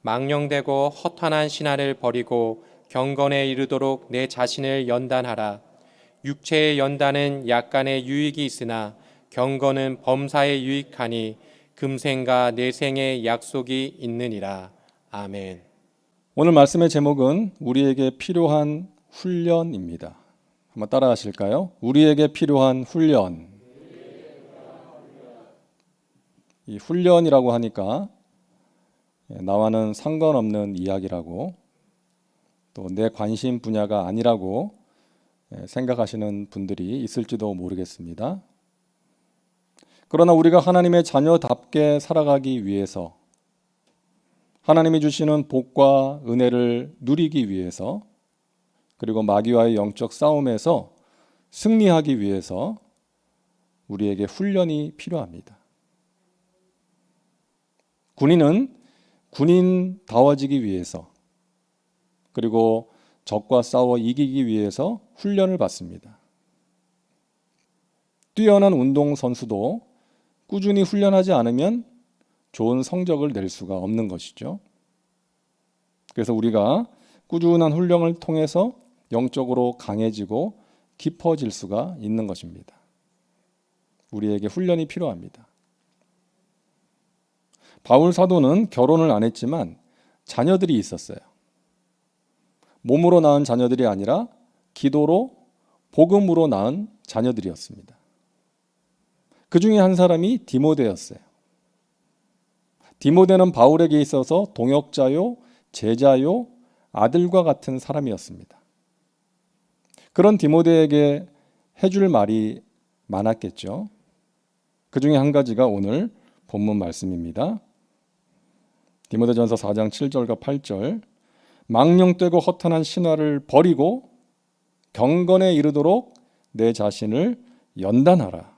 망령되고 허탄한 신화를 버리고 경건에 이르도록 내 자신을 연단하라. 육체의 연단은 약간의 유익이 있으나 경건은 범사에 유익하니 금생과 내생의 약속이 있느니라. 아멘. 오늘 말씀의 제목은 우리에게 필요한 훈련입니다. 한번 따라 하실까요? 우리에게 필요한 훈련. 이 훈련이라고 하니까 나와는 상관없는 이야기라고, 또 내 관심 분야가 아니라고 생각하시는 분들이 있을지도 모르겠습니다. 그러나 우리가 하나님의 자녀답게 살아가기 위해서, 하나님이 주시는 복과 은혜를 누리기 위해서, 그리고 마귀와의 영적 싸움에서 승리하기 위해서 우리에게 훈련이 필요합니다. 군인은 군인다워지기 위해서, 그리고 적과 싸워 이기기 위해서 훈련을 받습니다. 뛰어난 운동선수도 꾸준히 훈련하지 않으면 좋은 성적을 낼 수가 없는 것이죠. 그래서 우리가 꾸준한 훈련을 통해서 영적으로 강해지고 깊어질 수가 있는 것입니다. 우리에게 훈련이 필요합니다. 바울 사도는 결혼을 안 했지만 자녀들이 있었어요. 몸으로 낳은 자녀들이 아니라 기도로, 복음으로 낳은 자녀들이었습니다. 그 중에 한 사람이 디모데였어요. 디모데는 바울에게 있어서 동역자요, 제자요, 아들과 같은 사람이었습니다. 그런 디모데에게 해줄 말이 많았겠죠. 그 중에 한 가지가 오늘 본문 말씀입니다. 디모데전서 4장 7절과 8절. 망령되고 허탄한 신화를 버리고 경건에 이르도록 내 자신을 연단하라.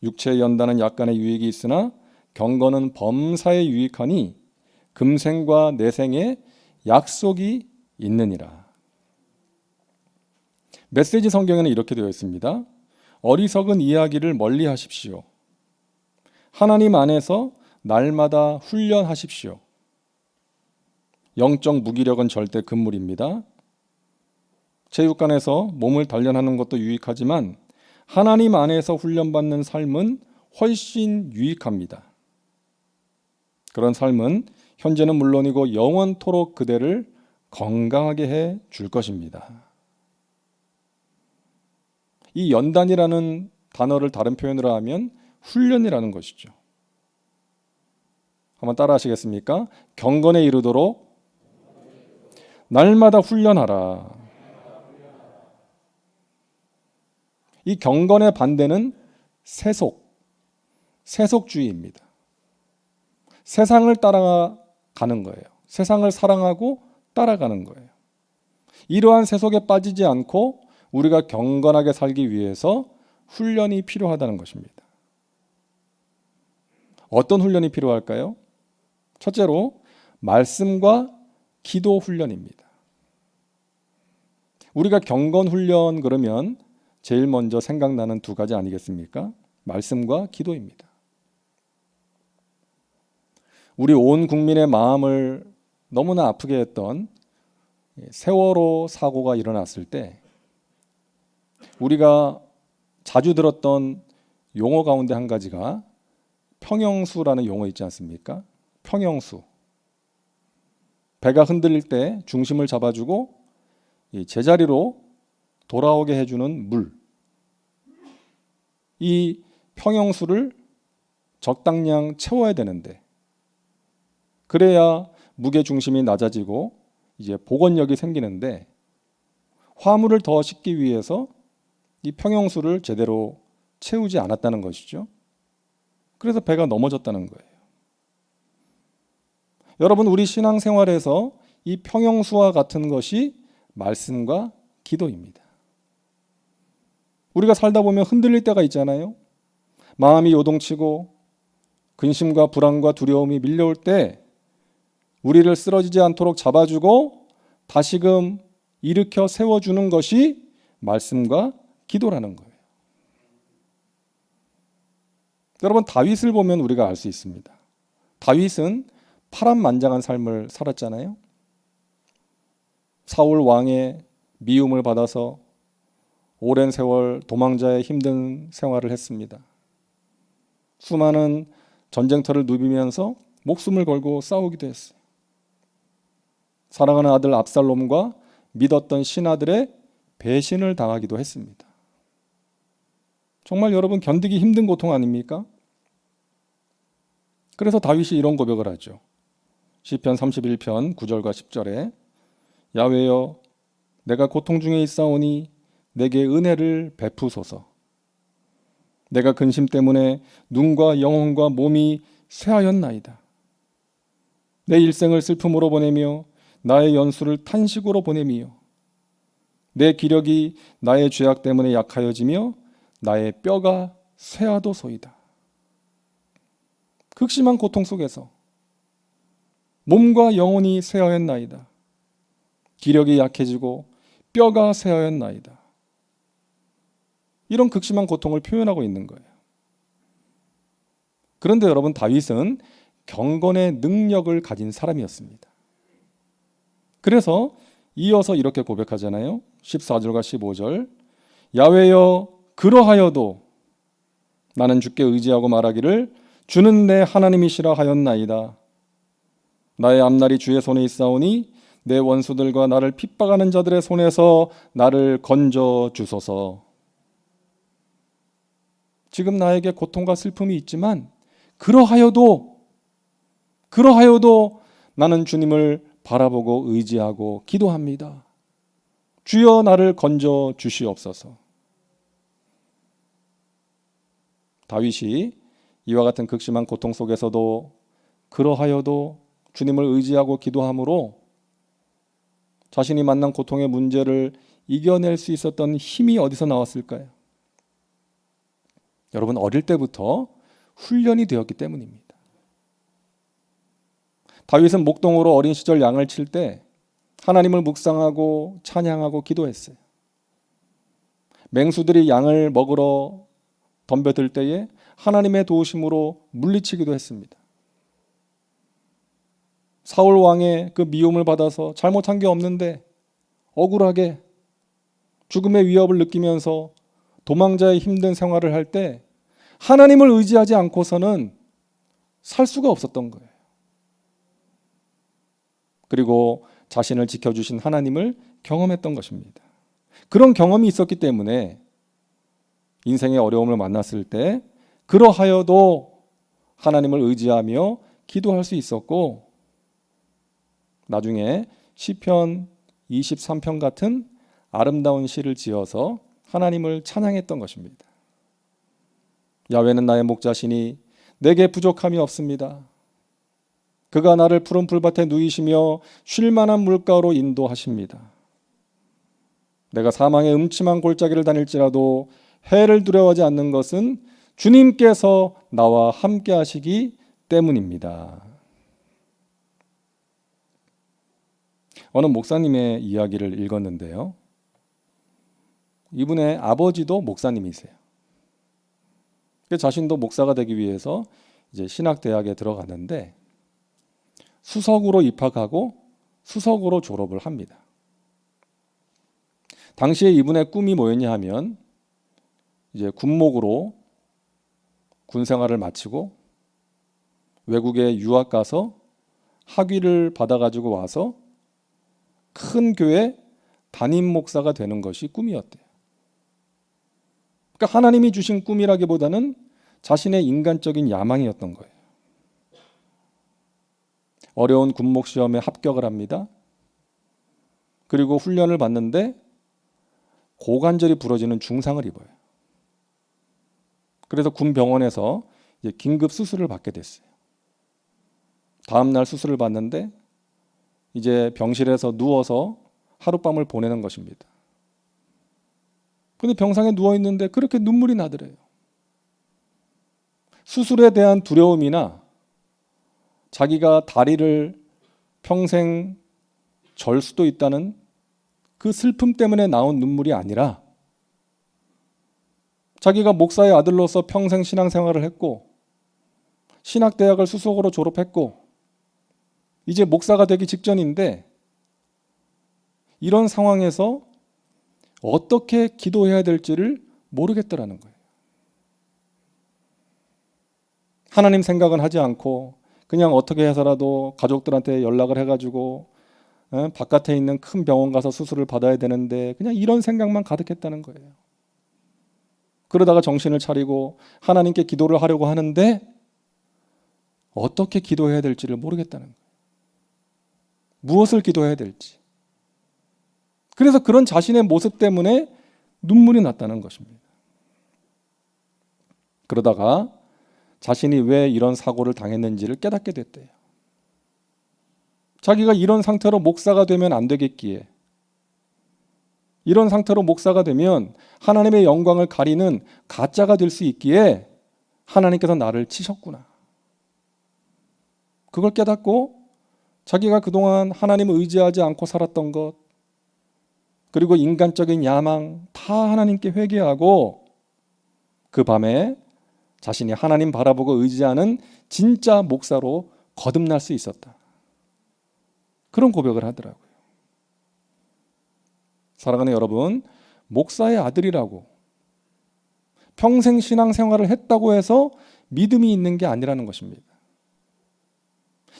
육체의 연단은 약간의 유익이 있으나 경건은 범사에 유익하니 금생과 내생에 약속이 있느니라. 메시지 성경에는 이렇게 되어 있습니다. 어리석은 이야기를 멀리 하십시오. 하나님 안에서 날마다 훈련하십시오. 영적 무기력은 절대 금물입니다. 체육관에서 몸을 단련하는 것도 유익하지만 하나님 안에서 훈련받는 삶은 훨씬 유익합니다. 그런 삶은 현재는 물론이고 영원토록 그대를 건강하게 해 줄 것입니다. 이 연단이라는 단어를 다른 표현으로 하면 훈련이라는 것이죠. 한번 따라 하시겠습니까? 경건에 이르도록 날마다 훈련하라. 이 경건의 반대는 세속주의입니다. 세상을 따라가는 거예요. 세상을 사랑하고 따라가는 거예요. 이러한 세속에 빠지지 않고 우리가 경건하게 살기 위해서 훈련이 필요하다는 것입니다. 어떤 훈련이 필요할까요? 첫째로 말씀과 기도 훈련입니다. 우리가 경건 훈련 그러면 제일 먼저 생각나는 두 가지 아니겠습니까? 말씀과 기도입니다. 우리 온 국민의 마음을 너무나 아프게 했던 세월호 사고가 일어났을 때 우리가 자주 들었던 용어 가운데 한 가지가 평형수라는 용어 있지 않습니까? 평형수. 배가 흔들릴 때 중심을 잡아주고 제자리로 돌아오게 해주는 물. 이 평형수를 적당량 채워야 되는데 그래야 무게 중심이 낮아지고 이제 복원력이 생기는데 화물을 더 싣기 위해서 이 평형수를 제대로 채우지 않았다는 것이죠. 그래서 배가 넘어졌다는 거예요. 여러분, 우리 신앙생활에서 이 평형수와 같은 것이 말씀과 기도입니다. 우리가 살다 보면 흔들릴 때가 있잖아요. 마음이 요동치고 근심과 불안과 두려움이 밀려올 때 우리를 쓰러지지 않도록 잡아주고 다시금 일으켜 세워주는 것이 말씀과 기도라는 거예요. 여러분, 다윗을 보면 우리가 알 수 있습니다. 다윗은 파란만장한 삶을 살았잖아요. 사울 왕의 미움을 받아서 오랜 세월 도망자의 힘든 생활을 했습니다. 수많은 전쟁터를 누비면서 목숨을 걸고 싸우기도 했어요. 사랑하는 아들 압살롬과 믿었던 신하들의 배신을 당하기도 했습니다. 정말 여러분 견디기 힘든 고통 아닙니까? 그래서 다윗이 이런 고백을 하죠. 시편 31편 9절과 10절에 야훼여 내가 고통 중에 있사오니 내게 은혜를 베푸소서. 내가 근심 때문에 눈과 영혼과 몸이 쇠하였나이다. 내 일생을 슬픔으로 보내며 나의 연수를 탄식으로 보내며 내 기력이 나의 죄악 때문에 약하여지며 나의 뼈가 쇠하도소이다. 극심한 고통 속에서 몸과 영혼이 쇠하였나이다. 기력이 약해지고 뼈가 쇠하였나이다. 이런 극심한 고통을 표현하고 있는 거예요. 그런데 여러분 다윗은 경건의 능력을 가진 사람이었습니다. 그래서 이어서 이렇게 고백하잖아요. 14절과 15절 야훼여 그러하여도 나는 주께 의지하고 말하기를 주는 내 하나님이시라 하였나이다. 나의 앞날이 주의 손에 있사오니 내 원수들과 나를 핍박하는 자들의 손에서 나를 건져 주소서. 지금 나에게 고통과 슬픔이 있지만 그러하여도 나는 주님을 바라보고 의지하고 기도합니다. 주여 나를 건져 주시옵소서. 다윗이 이와 같은 극심한 고통 속에서도 그러하여도 주님을 의지하고 기도함으로 자신이 만난 고통의 문제를 이겨낼 수 있었던 힘이 어디서 나왔을까요? 여러분 어릴 때부터 훈련이 되었기 때문입니다. 다윗은 목동으로 어린 시절 양을 칠 때 하나님을 묵상하고 찬양하고 기도했어요. 맹수들이 양을 먹으러 덤벼들 때에 하나님의 도우심으로 물리치기도 했습니다. 사울 왕의 그 미움을 받아서 잘못한 게 없는데 억울하게 죽음의 위협을 느끼면서 도망자의 힘든 생활을 할 때 하나님을 의지하지 않고서는 살 수가 없었던 거예요. 그리고 자신을 지켜주신 하나님을 경험했던 것입니다. 그런 경험이 있었기 때문에 인생의 어려움을 만났을 때 그러하여도 하나님을 의지하며 기도할 수 있었고 나중에 시편 23편 같은 아름다운 시를 지어서 하나님을 찬양했던 것입니다. 야훼는 나의 목자시니 내게 부족함이 없습니다. 그가 나를 푸른 풀밭에 누이시며 쉴 만한 물가로 인도하십니다. 내가 사망의 음침한 골짜기를 다닐지라도 해를 두려워하지 않는 것은 주님께서 나와 함께 하시기 때문입니다. 어느 목사님의 이야기를 읽었는데요. 이분의 아버지도 목사님이세요. 자신도 목사가 되기 위해서 이제 신학대학에 들어갔는데 수석으로 입학하고 수석으로 졸업을 합니다. 당시에 이분의 꿈이 뭐였냐 하면 이제 군목으로 군 생활을 마치고 외국에 유학 가서 학위를 받아가지고 와서 큰 교회 담임 목사가 되는 것이 꿈이었대요. 그러니까 하나님이 주신 꿈이라기보다는 자신의 인간적인 야망이었던 거예요. 어려운 군목 시험에 합격을 합니다. 그리고 훈련을 받는데 고관절이 부러지는 중상을 입어요. 그래서 군 병원에서 이제 긴급 수술을 받게 됐어요. 다음 날 수술을 받는데 이제 병실에서 누워서 하룻밤을 보내는 것입니다. 그런데 병상에 누워 있는데 그렇게 눈물이 나더래요. 수술에 대한 두려움이나 자기가 다리를 평생 절 수도 있다는 그 슬픔 때문에 나온 눈물이 아니라 자기가 목사의 아들로서 평생 신앙생활을 했고 신학대학을 수석으로 졸업했고 이제 목사가 되기 직전인데 이런 상황에서 어떻게 기도해야 될지를 모르겠더라는 거예요. 하나님 생각은 하지 않고 그냥 어떻게 해서라도 가족들한테 연락을 해가지고 바깥에 있는 큰 병원 가서 수술을 받아야 되는데 그냥 이런 생각만 가득했다는 거예요. 그러다가 정신을 차리고 하나님께 기도를 하려고 하는데 어떻게 기도해야 될지를 모르겠다는 거예요. 무엇을 기도해야 될지. 그래서 그런 자신의 모습 때문에 눈물이 났다는 것입니다. 그러다가 자신이 왜 이런 사고를 당했는지를 깨닫게 됐대요. 자기가 이런 상태로 목사가 되면 안 되겠기에, 이런 상태로 목사가 되면 하나님의 영광을 가리는 가짜가 될 수 있기에 하나님께서 나를 치셨구나. 그걸 깨닫고 자기가 그동안 하나님을 의지하지 않고 살았던 것, 그리고 인간적인 야망 다 하나님께 회개하고 그 밤에 자신이 하나님 바라보고 의지하는 진짜 목사로 거듭날 수 있었다. 그런 고백을 하더라고요. 사랑하는 여러분, 목사의 아들이라고 평생 신앙생활을 했다고 해서 믿음이 있는 게 아니라는 것입니다.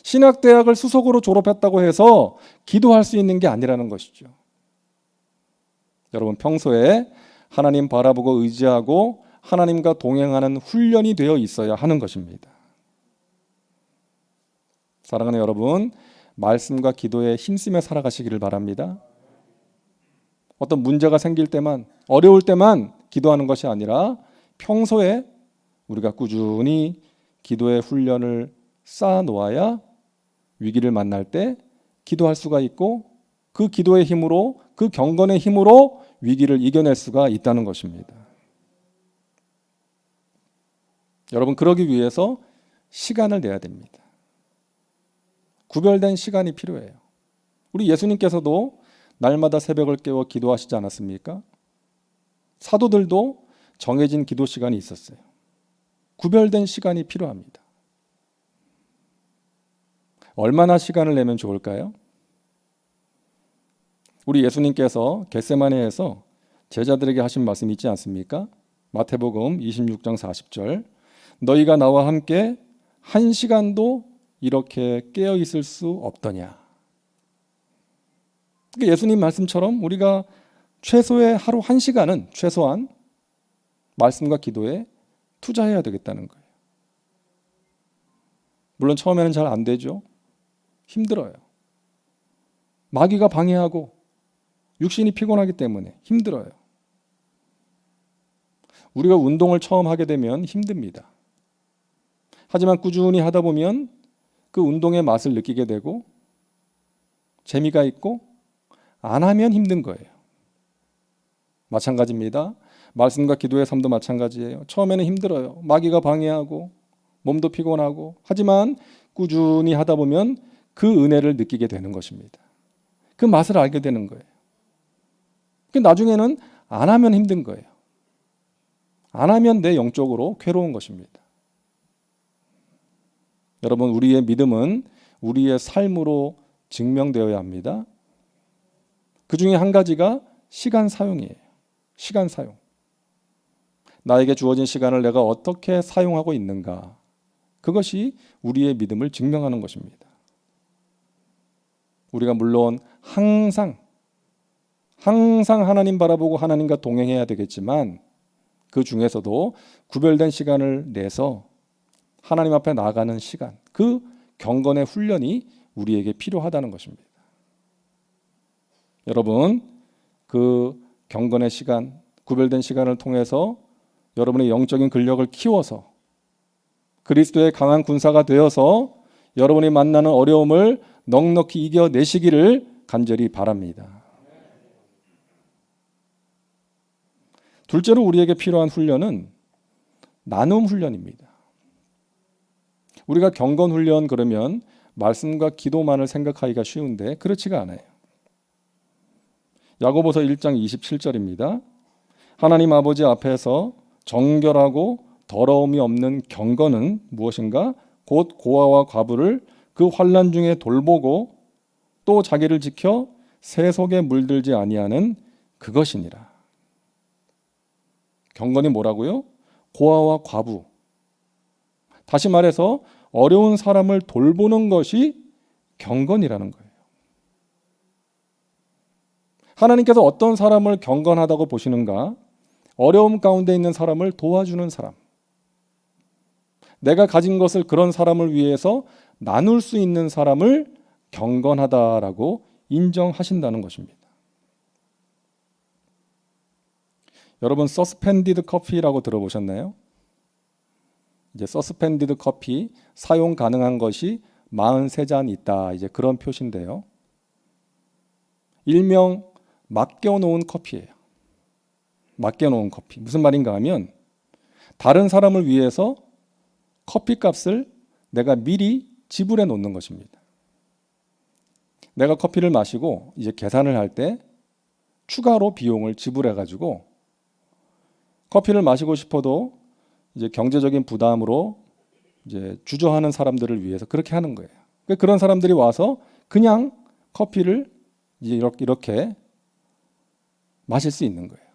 신학대학을 수석으로 졸업했다고 해서 기도할 수 있는 게 아니라는 것이죠. 여러분, 평소에 하나님 바라보고 의지하고 하나님과 동행하는 훈련이 되어 있어야 하는 것입니다. 사랑하는 여러분, 말씀과 기도에 힘쓰며 살아가시기를 바랍니다. 어떤 문제가 생길 때만, 어려울 때만 기도하는 것이 아니라 평소에 우리가 꾸준히 기도의 훈련을 쌓아 놓아야 위기를 만날 때 기도할 수가 있고 그 기도의 힘으로, 그 경건의 힘으로 위기를 이겨낼 수가 있다는 것입니다. 여러분, 그러기 위해서 시간을 내야 됩니다. 구별된 시간이 필요해요. 우리 예수님께서도 날마다 새벽을 깨워 기도하시지 않았습니까? 사도들도 정해진 기도 시간이 있었어요. 구별된 시간이 필요합니다. 얼마나 시간을 내면 좋을까요? 우리 예수님께서 겟세마네에서 제자들에게 하신 말씀 있지 않습니까? 마태복음 26장 40절, 너희가 나와 함께 1시간도 이렇게 깨어 있을 수 없더냐. 그러니까 예수님 말씀처럼 우리가 최소의 하루 1시간은 최소한 말씀과 기도에 투자해야 되겠다는 거예요. 물론 처음에는 잘 안 되죠. 힘들어요. 마귀가 방해하고 육신이 피곤하기 때문에 힘들어요. 우리가 운동을 처음 하게 되면 힘듭니다. 하지만 꾸준히 하다 보면 그 운동의 맛을 느끼게 되고 재미가 있고 안 하면 힘든 거예요. 마찬가지입니다. 말씀과 기도의 삶도 마찬가지예요. 처음에는 힘들어요. 마귀가 방해하고 몸도 피곤하고 하지만 꾸준히 하다 보면 그 은혜를 느끼게 되는 것입니다. 그 맛을 알게 되는 거예요. 나중에는 안 하면 힘든 거예요. 안 하면 내 영적으로 괴로운 것입니다. 여러분, 우리의 믿음은 우리의 삶으로 증명되어야 합니다. 그 중에 한 가지가 시간 사용이에요. 시간 사용. 나에게 주어진 시간을 내가 어떻게 사용하고 있는가. 그것이 우리의 믿음을 증명하는 것입니다. 우리가 물론 항상 하나님 바라보고 하나님과 동행해야 되겠지만 그 중에서도 구별된 시간을 내서 하나님 앞에 나아가는 시간, 그 경건의 훈련이 우리에게 필요하다는 것입니다. 여러분, 그 경건의 시간, 구별된 시간을 통해서 여러분의 영적인 근력을 키워서 그리스도의 강한 군사가 되어서 여러분이 만나는 어려움을 넉넉히 이겨내시기를 간절히 바랍니다. 둘째로 우리에게 필요한 훈련은 나눔 훈련입니다. 우리가 경건 훈련 그러면 말씀과 기도만을 생각하기가 쉬운데 그렇지가 않아요. 야고보서 1장 27절입니다. 하나님 아버지 앞에서 정결하고 더러움이 없는 경건은 무엇인가? 곧 고아와 과부를 그 환난 중에 돌보고 또 자기를 지켜 새 속에 물들지 아니하는 그것이니라. 경건이 뭐라고요? 고아와 과부. 다시 말해서 어려운 사람을 돌보는 것이 경건이라는 거예요. 하나님께서 어떤 사람을 경건하다고 보시는가? 어려움 가운데 있는 사람을 도와주는 사람. 내가 가진 것을 그런 사람을 위해서 나눌 수 있는 사람을 경건하다라고 인정하신다는 것입니다. 여러분 서스펜디드 커피라고 들어보셨나요? 이제 서스펜디드 커피 사용 가능한 것이 43잔 있다. 이제 그런 표시인데요. 일명 맡겨놓은 커피예요. 맡겨놓은 커피. 무슨 말인가 하면 다른 사람을 위해서 커피값을 내가 미리 지불해 놓는 것입니다. 내가 커피를 마시고 이제 계산을 할 때 추가로 비용을 지불해 가지고 커피를 마시고 싶어도 이제 경제적인 부담으로 이제 주저하는 사람들을 위해서 그렇게 하는 거예요. 그런 사람들이 와서 그냥 커피를 이제 이렇게 마실 수 있는 거예요.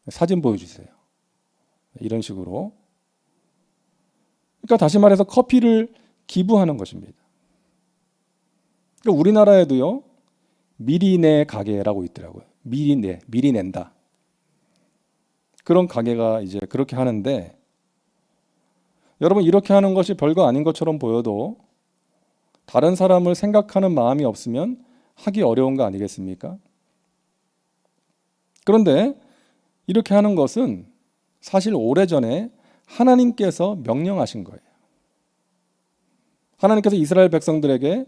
사진 보여주세요. 이런 식으로. 그러니까 다시 말해서 커피를 기부하는 것입니다. 그러니까 우리나라에도요, 미리 내 가게라고 있더라고요. 미리 낸다. 그런 가게가 이제 그렇게 하는데, 여러분 이렇게 하는 것이 별거 아닌 것처럼 보여도 다른 사람을 생각하는 마음이 없으면 하기 어려운 거 아니겠습니까? 그런데 이렇게 하는 것은 사실 오래전에 하나님께서 명령하신 거예요. 하나님께서 이스라엘 백성들에게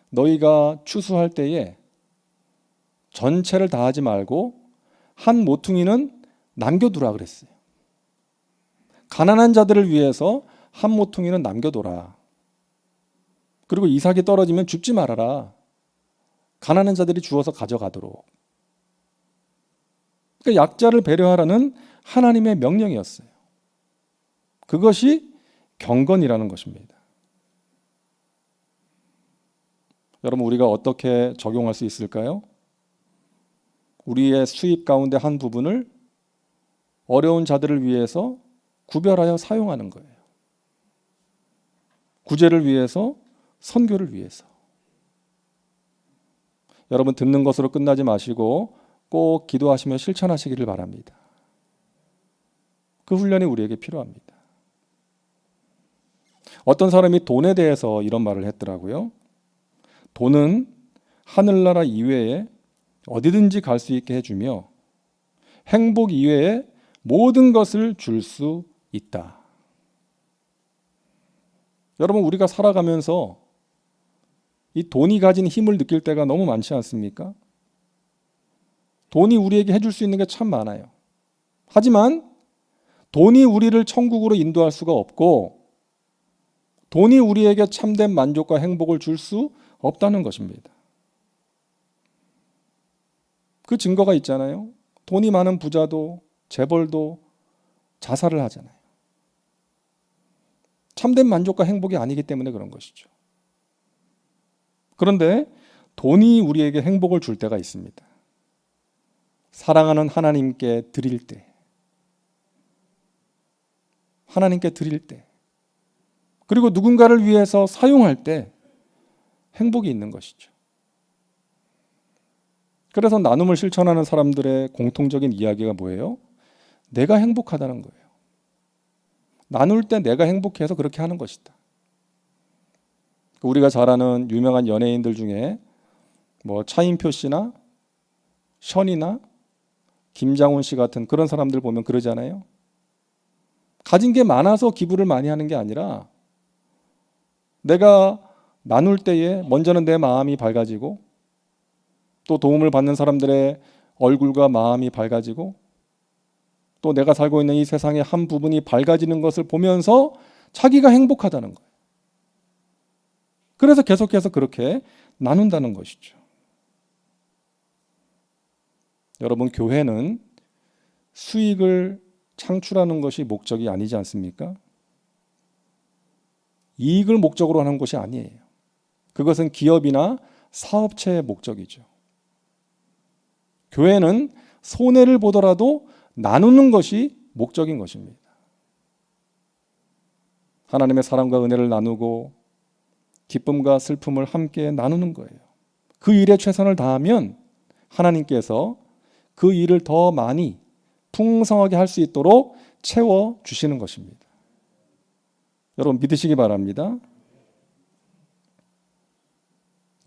너희가 추수할 때에 전체를 다 하지 말고 한 모퉁이는 남겨두라 그랬어요. 가난한 자들을 위해서 한 모퉁이는 남겨둬라. 그리고 이삭이 떨어지면 줍지 말아라. 가난한 자들이 주워서 가져가도록. 그러니까 약자를 배려하라는 하나님의 명령이었어요. 그것이 경건이라는 것입니다. 여러분 우리가 어떻게 적용할 수 있을까요? 우리의 수입 가운데 한 부분을 어려운 자들을 위해서 구별하여 사용하는 거예요. 구제를 위해서, 선교를 위해서. 여러분 듣는 것으로 끝나지 마시고 꼭 기도하시며 실천하시기를 바랍니다. 그 훈련이 우리에게 필요합니다. 어떤 사람이 돈에 대해서 이런 말을 했더라고요. 돈은 하늘나라 이외에 어디든지 갈 수 있게 해주며 행복 이외에 모든 것을 줄 수 있다. 여러분 우리가 살아가면서 이 돈이 가진 힘을 느낄 때가 너무 많지 않습니까? 돈이 우리에게 해줄 수 있는 게 참 많아요. 하지만 돈이 우리를 천국으로 인도할 수가 없고 돈이 우리에게 참된 만족과 행복을 줄 수 없다는 것입니다. 그 증거가 있잖아요. 돈이 많은 부자도 재벌도 자살을 하잖아요. 참된 만족과 행복이 아니기 때문에 그런 것이죠. 그런데 돈이 우리에게 행복을 줄 때가 있습니다. 사랑하는 하나님께 드릴 때, 하나님께 드릴 때, 그리고 누군가를 위해서 사용할 때 행복이 있는 것이죠. 그래서 나눔을 실천하는 사람들의 공통적인 이야기가 뭐예요? 내가 행복하다는 거예요. 나눌 때 내가 행복해서 그렇게 하는 것이다. 우리가 잘 아는 유명한 연예인들 중에 뭐 차인표 씨나 션이나 김장훈 씨 같은 그런 사람들 보면 그러잖아요. 가진 게 많아서 기부를 많이 하는 게 아니라 내가 나눌 때에 먼저는 내 마음이 밝아지고 또 도움을 받는 사람들의 얼굴과 마음이 밝아지고 또 내가 살고 있는 이 세상의 한 부분이 밝아지는 것을 보면서 자기가 행복하다는 거예요. 그래서 계속해서 그렇게 나눈다는 것이죠. 여러분 교회는 수익을 창출하는 것이 목적이 아니지 않습니까? 이익을 목적으로 하는 것이 아니에요. 그것은 기업이나 사업체의 목적이죠. 교회는 손해를 보더라도 나누는 것이 목적인 것입니다. 하나님의 사랑과 은혜를 나누고 기쁨과 슬픔을 함께 나누는 거예요. 그 일에 최선을 다하면 하나님께서 그 일을 더 많이 풍성하게 할 수 있도록 채워주시는 것입니다. 여러분 믿으시기 바랍니다.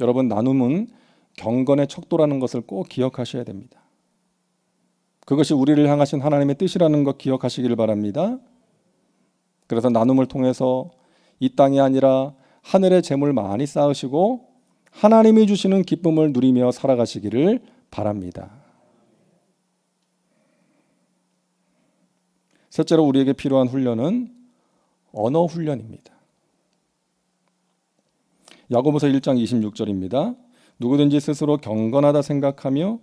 여러분 나눔은 경건의 척도라는 것을 꼭 기억하셔야 됩니다. 그것이 우리를 향하신 하나님의 뜻이라는 것 기억하시기를 바랍니다. 그래서 나눔을 통해서 이 땅이 아니라 하늘의 재물 많이 쌓으시고 하나님이 주시는 기쁨을 누리며 살아가시기를 바랍니다. 셋째로 우리에게 필요한 훈련은 언어 훈련입니다. 야고보서 1장 26절입니다. 누구든지 스스로 경건하다 생각하며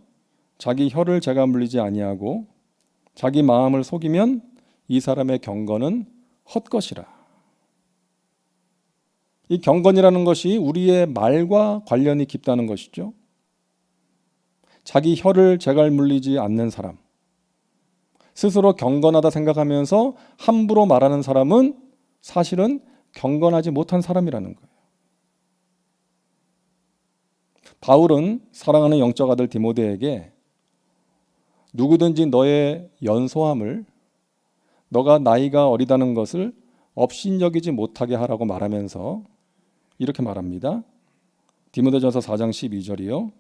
자기 혀를 제가 물리지 아니하고 자기 마음을 속이면 이 사람의 경건은 헛것이라. 이 경건이라는 것이 우리의 말과 관련이 깊다는 것이죠. 자기 혀를 제갈 물리지 않는 사람, 스스로 경건하다 생각하면서 함부로 말하는 사람은 사실은 경건하지 못한 사람이라는 거예요. 바울은 사랑하는 영적 아들 디모데에게 누구든지 너의 연소함을 너가 나이가 어리다는 것을 업신여기지 못하게 하라고 말하면서 이렇게 말합니다. 디모데전서 4장 12절이요.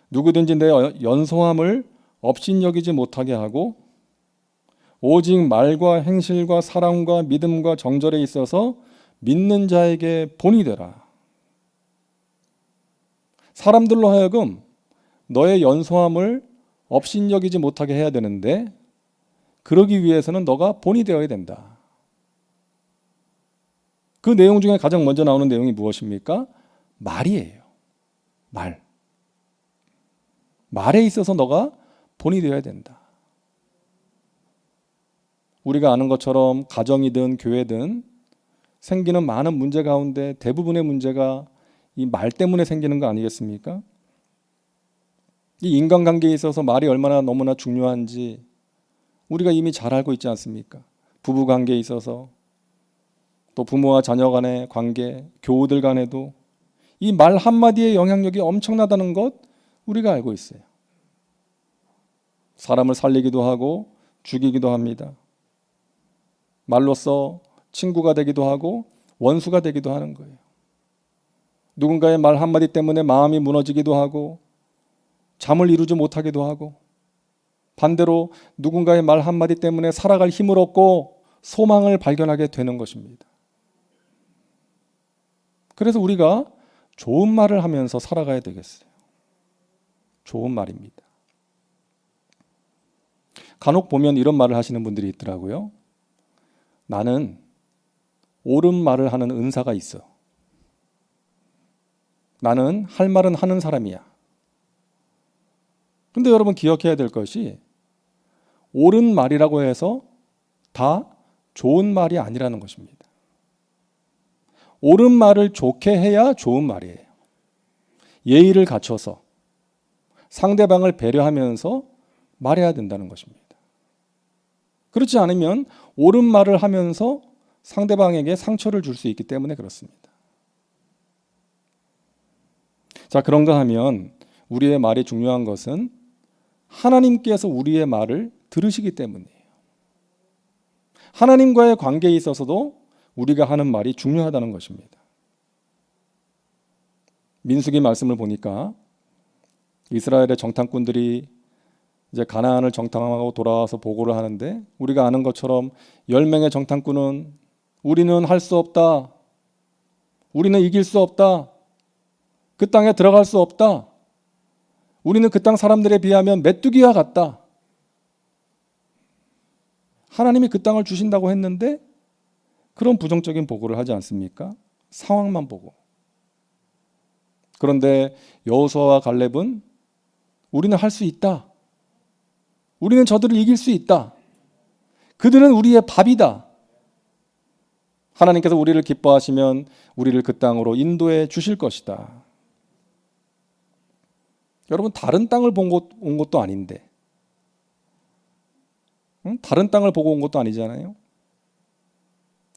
누구든지 내 연소함을 업신여기지 못하게 하고 오직 말과 행실과 사랑과 믿음과 정절에 있어서 믿는 자에게 본이 되라. 사람들로 하여금 너의 연소함을 업신여기지 못하게 해야 되는데 그러기 위해서는 너가 본이 되어야 된다. 그 내용 중에 가장 먼저 나오는 내용이 무엇입니까? 말이에요. 말. 말에 있어서 너가 본이 되어야 된다. 우리가 아는 것처럼 가정이든 교회든 생기는 많은 문제 가운데 대부분의 문제가 이 말 때문에 생기는 거 아니겠습니까? 이 인간관계에 있어서 말이 얼마나 너무나 중요한지 우리가 이미 잘 알고 있지 않습니까? 부부관계에 있어서 또 부모와 자녀 간의 관계, 교우들 간에도 이 말 한마디의 영향력이 엄청나다는 것 우리가 알고 있어요. 사람을 살리기도 하고 죽이기도 합니다. 말로써 친구가 되기도 하고 원수가 되기도 하는 거예요. 누군가의 말 한마디 때문에 마음이 무너지기도 하고 잠을 이루지 못하기도 하고 반대로 누군가의 말 한마디 때문에 살아갈 힘을 얻고 소망을 발견하게 되는 것입니다. 그래서 우리가 좋은 말을 하면서 살아가야 되겠어요. 좋은 말입니다. 간혹 보면 이런 말을 하시는 분들이 있더라고요. 나는 옳은 말을 하는 은사가 있어. 나는 할 말은 하는 사람이야. 근데 여러분 기억해야 될 것이 옳은 말이라고 해서 다 좋은 말이 아니라는 것입니다. 옳은 말을 좋게 해야 좋은 말이에요. 예의를 갖춰서 상대방을 배려하면서 말해야 된다는 것입니다. 그렇지 않으면 옳은 말을 하면서 상대방에게 상처를 줄 수 있기 때문에 그렇습니다. 자, 그런가 하면 우리의 말이 중요한 것은 하나님께서 우리의 말을 들으시기 때문이에요. 하나님과의 관계에 있어서도 우리가 하는 말이 중요하다는 것입니다. 민수기 말씀을 보니까 이스라엘의 정탐꾼들이 이제 가나안을 정탐하고 돌아와서 보고를 하는데 우리가 아는 것처럼 10명의 정탐꾼은 우리는 할 수 없다. 우리는 이길 수 없다. 그 땅에 들어갈 수 없다. 우리는 그 땅 사람들에 비하면 메뚜기와 같다. 하나님이 그 땅을 주신다고 했는데 그런 부정적인 보고를 하지 않습니까? 상황만 보고. 그런데 여호수아와 갈렙은 우리는 할 수 있다. 우리는 저들을 이길 수 있다. 그들은 우리의 밥이다. 하나님께서 우리를 기뻐하시면 우리를 그 땅으로 인도해 주실 것이다. 여러분, 다른 땅을 온 것도 아닌데, 다른 땅을 보고 온 것도 아니잖아요.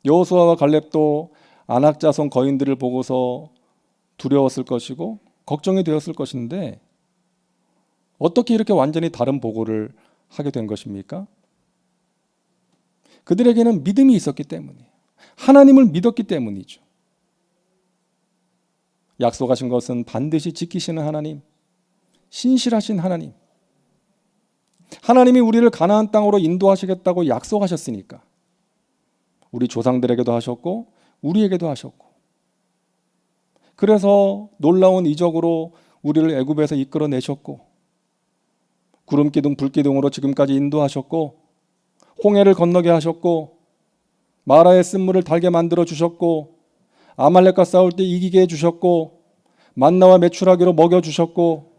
여호수아와 갈렙도 아낙 자손 거인들을 보고서 두려웠을 것이고 걱정이 되었을 것인데 어떻게 이렇게 완전히 다른 보고를 하게 된 것입니까? 그들에게는 믿음이 있었기 때문이에요. 하나님을 믿었기 때문이죠. 약속하신 것은 반드시 지키시는 하나님, 신실하신 하나님. 하나님이 우리를 가나안 땅으로 인도하시겠다고 약속하셨으니까 우리 조상들에게도 하셨고 우리에게도 하셨고, 그래서 놀라운 이적으로 우리를 애굽에서 이끌어내셨고 구름기둥 불기둥으로 지금까지 인도하셨고 홍해를 건너게 하셨고 마라의 쓴물을 달게 만들어 주셨고 아말렉과 싸울 때 이기게 해주셨고 만나와 메추라기로 먹여주셨고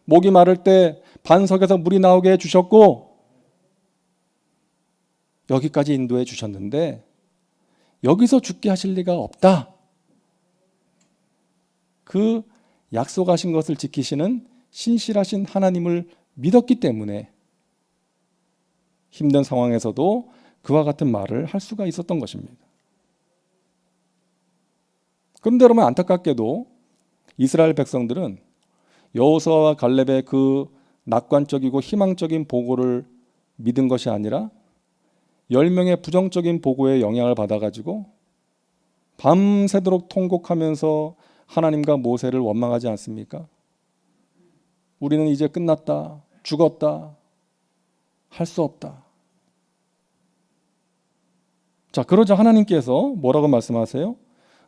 목이 마를 때 반석에서 물이 나오게 해주셨고 여기까지 인도해 주셨는데 여기서 죽게 하실 리가 없다. 그 약속하신 것을 지키시는 신실하신 하나님을 믿었기 때문에 힘든 상황에서도 그와 같은 말을 할 수가 있었던 것입니다. 그런데 여러분, 안타깝게도 이스라엘 백성들은 여호수아와 갈렙의 그 낙관적이고 희망적인 보고를 믿은 것이 아니라 10명의 부정적인 보고에 영향을 받아가지고 밤새도록 통곡하면서 하나님과 모세를 원망하지 않습니까? 우리는 이제 끝났다, 죽었다, 할 수 없다. 자, 그러자 하나님께서 뭐라고 말씀하세요?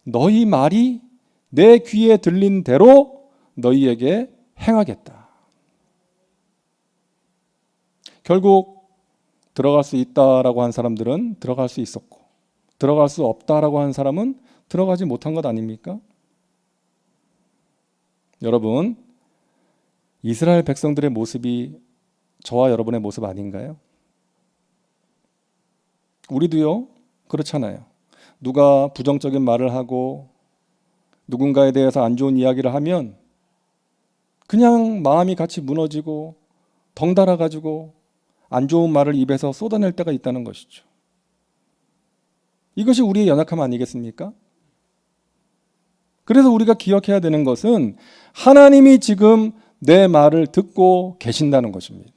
너희 말이 내 귀에 들린 대로 너희에게 행하겠다. 결국 들어갈 수 있다라고 한 사람들은 들어갈 수 있었고 들어갈 수 없다라고 한 사람은 들어가지 못한 것 아닙니까? 여러분, 이스라엘 백성들의 모습이 저와 여러분의 모습 아닌가요? 우리도요, 그렇잖아요. 누가 부정적인 말을 하고 누군가에 대해서 안 좋은 이야기를 하면 그냥 마음이 같이 무너지고 덩달아가지고 안 좋은 말을 입에서 쏟아낼 때가 있다는 것이죠. 이것이 우리의 연약함 아니겠습니까? 그래서 우리가 기억해야 되는 것은 하나님이 지금 내 말을 듣고 계신다는 것입니다.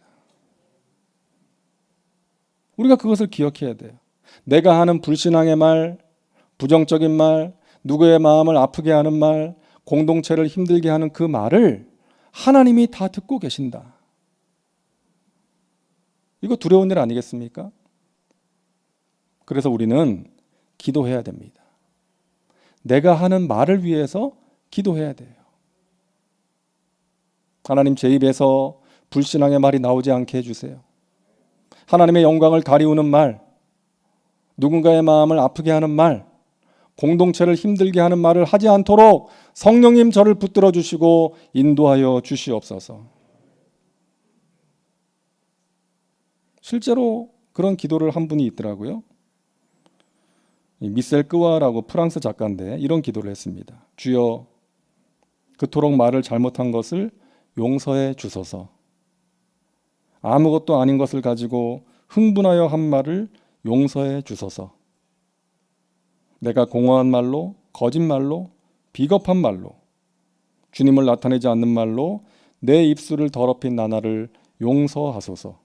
우리가 그것을 기억해야 돼요. 내가 하는 불신앙의 말, 부정적인 말, 누구의 마음을 아프게 하는 말, 공동체를 힘들게 하는 그 말을 하나님이 다 듣고 계신다. 이거 두려운 일 아니겠습니까? 그래서 우리는 기도해야 됩니다. 내가 하는 말을 위해서 기도해야 돼요. 하나님, 제 입에서 불신앙의 말이 나오지 않게 해주세요. 하나님의 영광을 가리우는 말, 누군가의 마음을 아프게 하는 말, 공동체를 힘들게 하는 말을 하지 않도록 성령님 저를 붙들어 주시고 인도하여 주시옵소서. 실제로 그런 기도를 한 분이 있더라고요. 미셀 끄와라고 프랑스 작가인데 이런 기도를 했습니다. 주여, 그토록 말을 잘못한 것을 용서해 주소서. 아무것도 아닌 것을 가지고 흥분하여 한 말을 용서해 주소서. 내가 공허한 말로, 거짓말로, 비겁한 말로, 주님을 나타내지 않는 말로 내 입술을 더럽힌 나날을 용서하소서.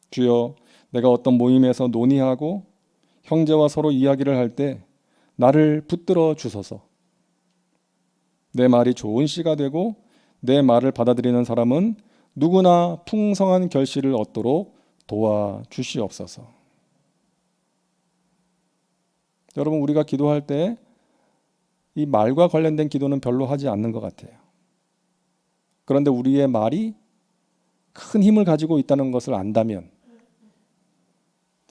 주여, 내가 어떤 모임에서 논의하고 형제와 서로 이야기를 할 때 나를 붙들어 주소서. 내 말이 좋은 씨가 되고 내 말을 받아들이는 사람은 누구나 풍성한 결실을 얻도록 도와주시옵소서. 여러분, 우리가 기도할 때 이 말과 관련된 기도는 별로 하지 않는 것 같아요. 그런데 우리의 말이 큰 힘을 가지고 있다는 것을 안다면,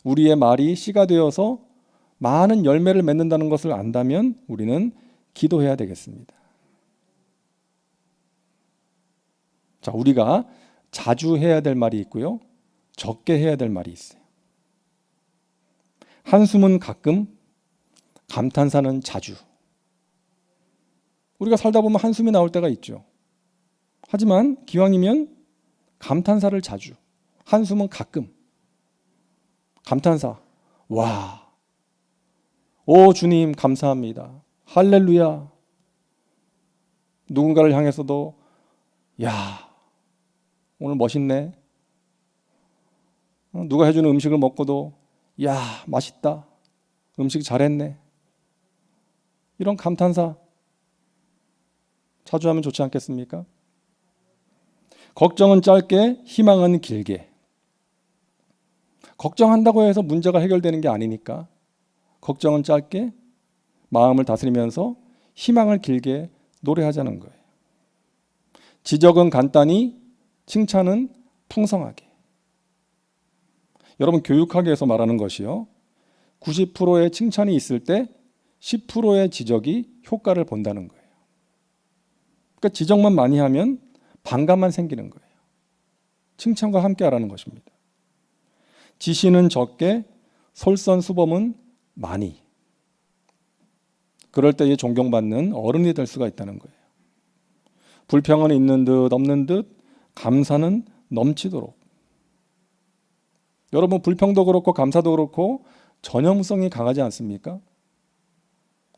우리의 말이 씨가 되어서 많은 열매를 맺는다는 것을 안다면 우리는 기도해야 되겠습니다. 자, 우리가 자주 해야 될 말이 있고요, 적게 해야 될 말이 있어요. 한숨은 가끔, 감탄사는 자주. 우리가 살다 보면 한숨이 나올 때가 있죠. 하지만 기왕이면 감탄사를 자주, 한숨은 가끔. 감탄사, 와, 오 주님 감사합니다. 할렐루야. 누군가를 향해서도 야, 오늘 멋있네. 누가 해주는 음식을 먹고도 야, 맛있다. 음식 잘했네. 이런 감탄사 자주 하면 좋지 않겠습니까? 걱정은 짧게, 희망은 길게. 걱정한다고 해서 문제가 해결되는 게 아니니까 걱정은 짧게, 마음을 다스리면서 희망을 길게 노래하자는 거예요. 지적은 간단히, 칭찬은 풍성하게. 여러분 교육학에서 말하는 것이요. 90%의 칭찬이 있을 때 10%의 지적이 효과를 본다는 거예요. 그러니까 지적만 많이 하면 반감만 생기는 거예요. 칭찬과 함께 하라는 것입니다. 지시는 적게, 솔선수범은 많이. 그럴 때에 존경받는 어른이 될 수가 있다는 거예요. 불평은 있는 듯 없는 듯, 감사는 넘치도록. 여러분 불평도 그렇고 감사도 그렇고 전염성이 강하지 않습니까?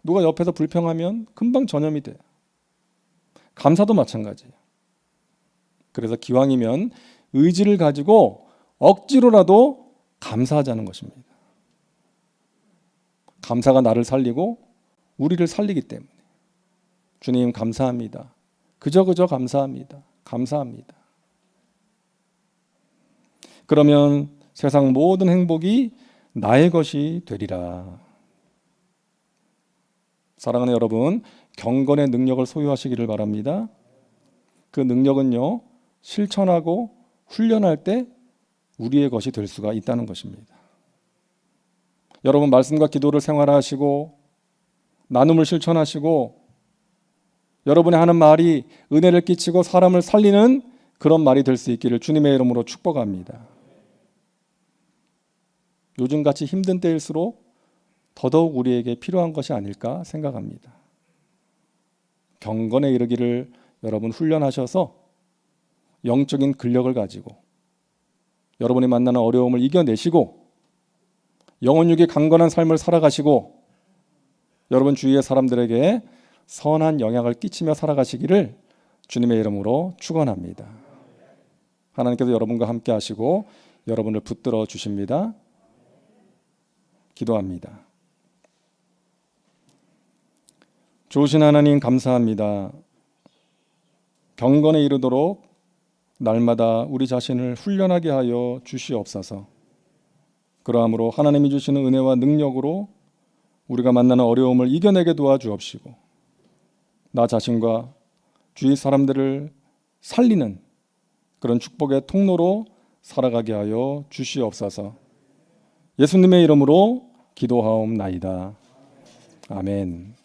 누가 옆에서 불평하면 금방 전염이 돼요. 감사도 마찬가지예요. 그래서 기왕이면 의지를 가지고 억지로라도 감사하자는 것입니다. 감사가 나를 살리고 우리를 살리기 때문에. 주님 감사합니다. 그저 감사합니다. 감사합니다. 그러면 세상 모든 행복이 나의 것이 되리라. 사랑하는 여러분, 경건의 능력을 소유하시기를 바랍니다. 그 능력은요, 실천하고 훈련할 때 우리의 것이 될 수가 있다는 것입니다. 여러분 말씀과 기도를 생활하시고 나눔을 실천하시고 여러분이 하는 말이 은혜를 끼치고 사람을 살리는 그런 말이 될 수 있기를 주님의 이름으로 축복합니다. 요즘같이 힘든 때일수록 더더욱 우리에게 필요한 것이 아닐까 생각합니다. 경건에 이르기를 여러분 훈련하셔서 영적인 근력을 가지고 여러분이 만나는 어려움을 이겨내시고 영혼육이 강건한 삶을 살아가시고 여러분 주위의 사람들에게 선한 영향을 끼치며 살아가시기를 주님의 이름으로 축원합니다. 하나님께서 여러분과 함께 하시고 여러분을 붙들어 주십니다. 기도합니다. 좋으신 하나님 감사합니다. 경건에 이르도록 날마다 우리 자신을 훈련하게 하여 주시옵소서. 그러함으로 하나님이 주시는 은혜와 능력으로 우리가 만나는 어려움을 이겨내게 도와주옵시고 나 자신과 주위 사람들을 살리는 그런 축복의 통로로 살아가게 하여 주시옵소서. 예수님의 이름으로 기도하옵나이다. 아멘.